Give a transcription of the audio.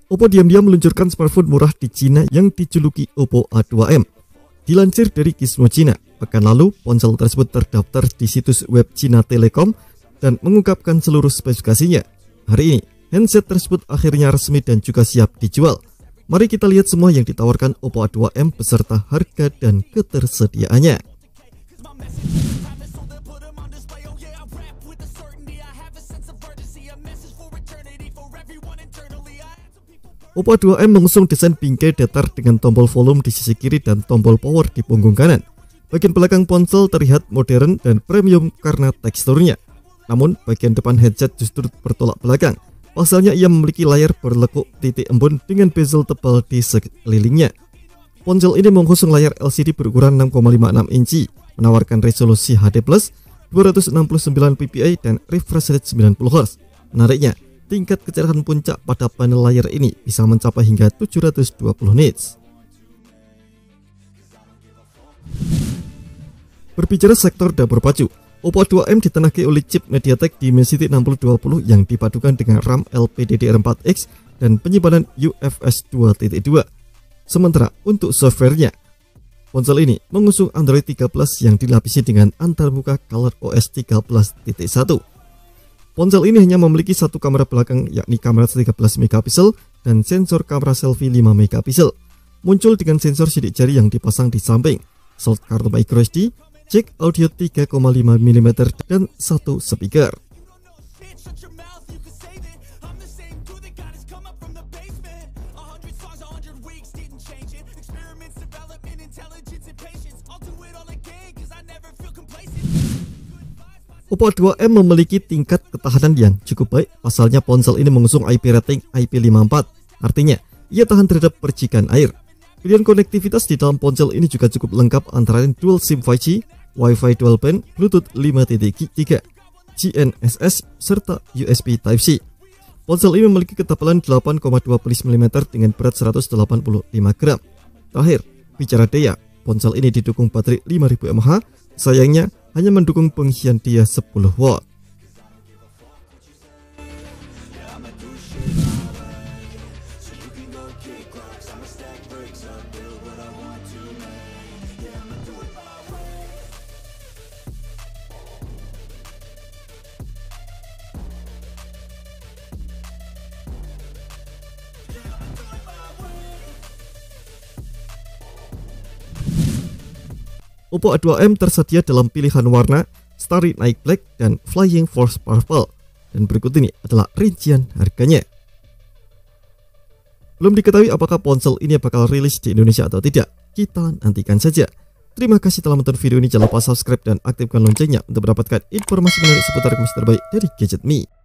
Oppo diam-diam meluncurkan smartphone murah di Cina yang dijuluki Oppo A2M. Dilansir dari Gizmo Cina, pekan lalu ponsel tersebut terdaftar di situs web Cina Telekom dan mengungkapkan seluruh spesifikasinya. Hari ini, handset tersebut akhirnya resmi dan juga siap dijual. Mari kita lihat semua yang ditawarkan Oppo A2M beserta harga dan ketersediaannya. Oppo A2M mengusung desain bingkai datar dengan tombol volume di sisi kiri dan tombol power di punggung kanan. Bagian belakang ponsel terlihat modern dan premium karena teksturnya. Namun bagian depan headset justru bertolak belakang. Pasalnya ia memiliki layar berlekuk titik embun dengan bezel tebal di sekelilingnya. Ponsel ini mengusung layar LCD berukuran 6,56 inci, menawarkan resolusi HD+, 269 ppi dan refresh rate 90Hz. Menariknya, tingkat kecerahan puncak pada panel layar ini bisa mencapai hingga 720 nits. Berbicara sektor dapur pacu, Oppo A2M ditenagai oleh chip MediaTek Dimensity 6020 yang dipadukan dengan RAM LPDDR4X dan penyimpanan UFS 2.2. Sementara untuk softwarenya, ponsel ini mengusung Android 13 yang dilapisi dengan antarmuka ColorOS 13.1. Ponsel ini hanya memiliki satu kamera belakang yakni kamera 13 megapiksel dan sensor kamera selfie 5 megapiksel. Muncul dengan sensor sidik jari yang dipasang di samping, slot kartu microSD, jack audio 3,5 mm dan satu speaker. Oppo A2M memiliki tingkat ketahanan yang cukup baik, pasalnya ponsel ini mengusung IP rating IP54, artinya ia tahan terhadap percikan air. Pilihan konektivitas di dalam ponsel ini juga cukup lengkap antara lain dual SIM 5G, Wi-Fi dual band, Bluetooth 5.3, GNSS, serta USB Type-C. Ponsel ini memiliki ketebalan 8,20 mm dengan berat 185 gram. Terakhir, bicara daya, ponsel ini didukung baterai 5000 mAh, sayangnya hanya mendukung pengisian daya 10 watt. Oppo A2M tersedia dalam pilihan warna Starry Night Black dan Flying Force Purple. Dan berikut ini adalah rincian harganya. Belum diketahui apakah ponsel ini bakal rilis di Indonesia atau tidak. Kita nantikan saja. Terima kasih telah menonton video ini. Jangan lupa subscribe dan aktifkan loncengnya untuk mendapatkan informasi menarik seputar informasi terbaik dari Gadget Me.